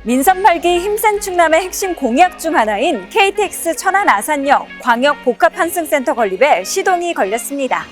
민선 8기 힘센 충남의 핵심 공약 중 하나인 KTX 천안 아산역 광역 복합 환승센터 건립에 시동이 걸렸습니다.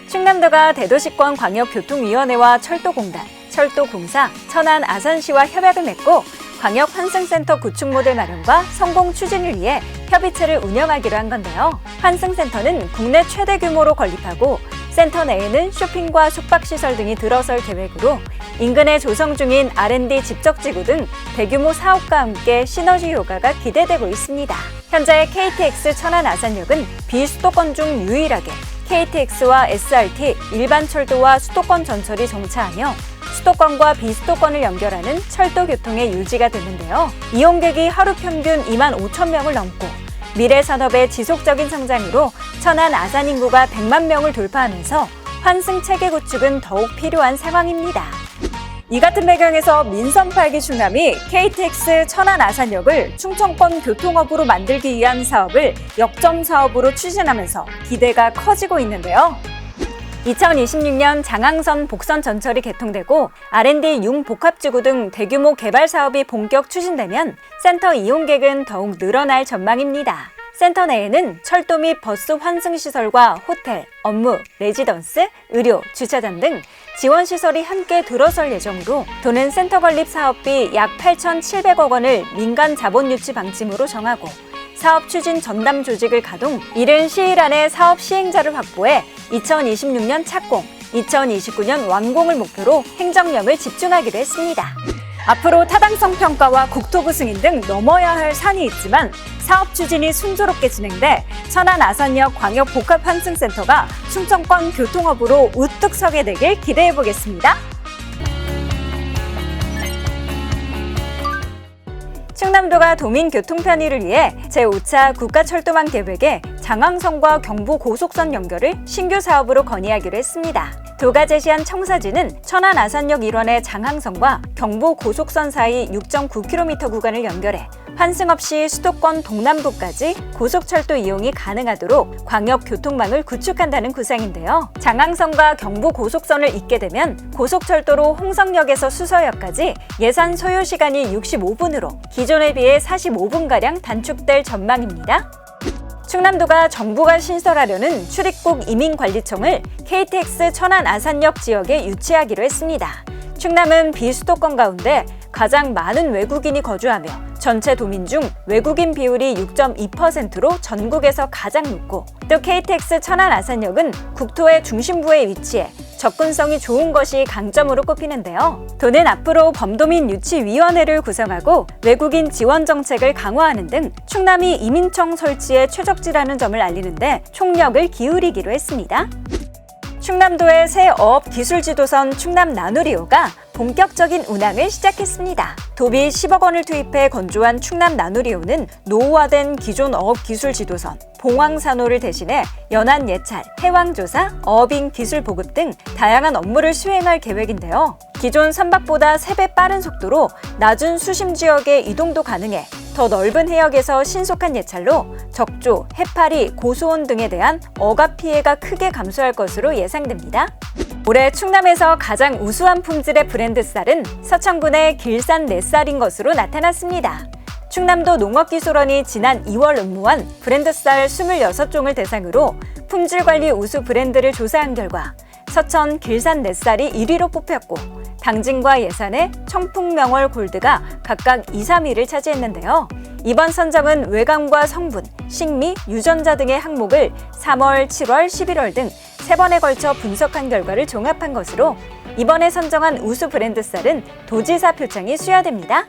충남도가 대도시권 광역교통위원회와 철도공단, 철도공사, 천안 아산시와 협약을 맺고 광역 환승센터 구축 모델 마련과 성공 추진을 위해 협의체를 운영하기로 한 건데요. 환승센터는 국내 최대 규모로 건립하고 센터 내에는 쇼핑과 숙박시설 등이 들어설 계획으로 인근에 조성 중인 R&D 집적지구 등 대규모 사업과 함께 시너지 효과가 기대되고 있습니다. 현재 KTX 천안 아산역은 비수도권 중 유일하게 KTX와 SRT, 일반 철도와 수도권 전철이 정차하며 수도권과 비수도권을 연결하는 철도 교통의 유지가 되는데요. 이용객이 하루 평균 2만 5천 명을 넘고 미래 산업의 지속적인 성장으로 천안 아산 인구가 100만 명을 돌파하면서 환승 체계 구축은 더욱 필요한 상황입니다. 이 같은 배경에서 민선 8기 충남이 KTX 천안 아산역을 충청권 교통허브로 만들기 위한 사업을 역점 사업으로 추진하면서 기대가 커지고 있는데요. 2026년 장항선 복선 전철이 개통되고 R&D 융복합지구 등 대규모 개발 사업이 본격 추진되면 센터 이용객은 더욱 늘어날 전망입니다. 센터 내에는 철도 및 버스 환승시설과 호텔, 업무, 레지던스, 의료, 주차장 등 지원시설이 함께 들어설 예정으로 도는 센터 건립 사업비 약 8,700억 원을 민간 자본 유치 방침으로 정하고 사업 추진 전담 조직을 가동, 이른 시일 안에 사업 시행자를 확보해 2026년 착공, 2029년 완공을 목표로 행정력을 집중하기로 했습니다. 앞으로 타당성 평가와 국토부 승인 등 넘어야 할 산이 있지만 사업 추진이 순조롭게 진행돼 천안 아산역 광역 복합 환승센터가 충청권 교통허브로 우뚝 서게 되길 기대해 보겠습니다. 충남도가 도민 교통 편의를 위해 제5차 국가철도망 계획에 장항선과 경부 고속선 연결을 신규 사업으로 건의하기로 했습니다. 도가 제시한 청사진은 천안 아산역 일원의 장항선과 경부 고속선 사이 6.9km 구간을 연결해 환승 없이 수도권 동남부까지 고속철도 이용이 가능하도록 광역교통망을 구축한다는 구상인데요. 장항선과 경부 고속선을 잇게 되면 고속철도로 홍성역에서 수서역까지 예산 소요 시간이 65분으로 기존에 비해 45분가량 단축될 전망입니다. 충남도가 정부가 신설하려는 출입국 이민관리청을 KTX 천안 아산역 지역에 유치하기로 했습니다. 충남은 비수도권 가운데 가장 많은 외국인이 거주하며 전체 도민 중 외국인 비율이 6.2%로 전국에서 가장 높고 또 KTX 천안 아산역은 국토의 중심부에 위치해 접근성이 좋은 것이 강점으로 꼽히는데요. 도는 앞으로 범도민 유치위원회를 구성하고 외국인 지원 정책을 강화하는 등 충남이 이민청 설치에 최적지라는 점을 알리는데 총력을 기울이기로 했습니다. 충남도의 새 어업 기술 지도선 충남 나누리호가 본격적인 운항을 시작했습니다. 도비 10억 원을 투입해 건조한 충남 나누리호는 노후화된 기존 어업 기술 지도선 봉황산호를 대신해 연안 예찰, 해왕조사, 어업인 기술 보급 등 다양한 업무를 수행할 계획인데요. 기존 선박보다 3배 빠른 속도로 낮은 수심 지역에 이동도 가능해 더 넓은 해역에서 신속한 예찰로 적조, 해파리, 고수온 등에 대한 어가 피해가 크게 감소할 것으로 예상됩니다. 올해 충남에서 가장 우수한 품질의 브랜드 쌀은 서천군의 길산 넷쌀인 것으로 나타났습니다. 충남도 농업기술원이 지난 2월 응모한 브랜드 쌀 26종을 대상으로 품질관리 우수 브랜드를 조사한 결과 서천 길산 넷쌀이 1위로 뽑혔고 당진과 예산의 청풍명월 골드가 각각 2, 3위를 차지했는데요. 이번 선정은 외관과 성분, 식미, 유전자 등의 항목을 3월, 7월, 11월 등 3번에 걸쳐 분석한 결과를 종합한 것으로 이번에 선정한 우수 브랜드 쌀은 도지사 표창이 수여됩니다.